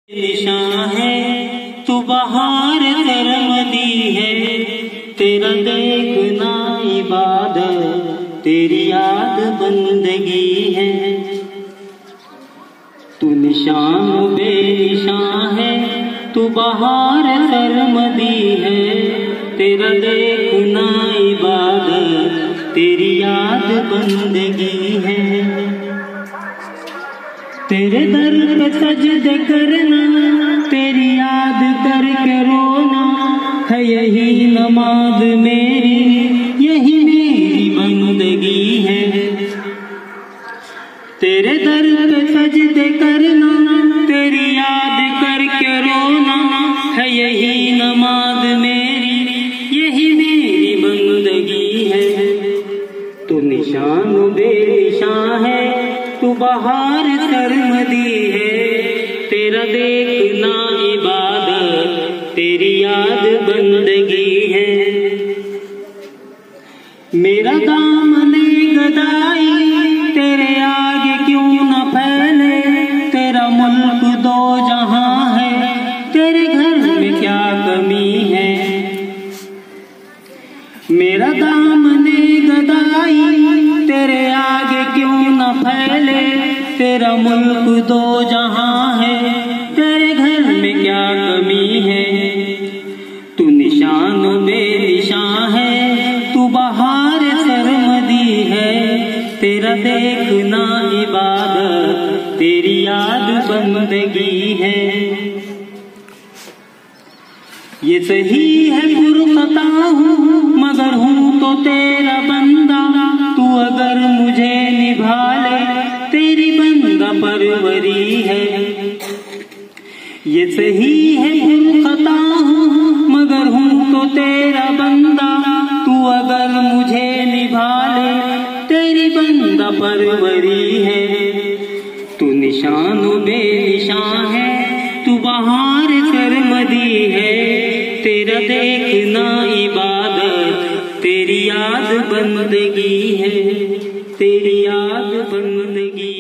निशान है तू बहार सरमदी है, तेरा देखना इबादत तेरी याद बंदगी है। तू निशान बेनिशान है तू बहार सरमदी है, तेरा देखना इबादत तेरी याद बंदगी है। तेरे दर पे सजदे करना तेरी याद करके रोना है, यही नमाज मेरी यही मेरी बंदगी है। तेरे दर पे सजदे करना तेरी याद करके रोना है, यही नमाज मेरी यही मेरी बंदगी है। तू निशान बेनिशान है तू बहार सरमदी है, तेरा देखना इबादत तेरी याद बंदगी है। मेरा दामन गदाई तेरे आगे क्यों न फैले, तेरा मुल्क दो जहां है तेरे घर में क्या कमी है। मेरा दामन गदाई तेरे आगे क्यों न फैले, तेरा मुल्क दो जहां है तेरे घर में क्या कमी है। तू निशान बेनिशान है तू बहार सरमदी है, तेरा देखना इबादत तेरी याद बंदगी है। ये सही है पुरखता हूँ मगर हूँ तो तेरा बंदा, तू अगर मुझे निभा ले तेरी बंदा परवरी है। ये सही है पुरखता हूँ मगर हूँ तो तेरा बंदा, तू अगर मुझे निभा ले तेरी बंदा परवरी है। तू निशान बेनिशान है तू बहार सरमदी है, तेरा देखना इबादत तेरी याद बंदगी है, तेरी याद बंदगी।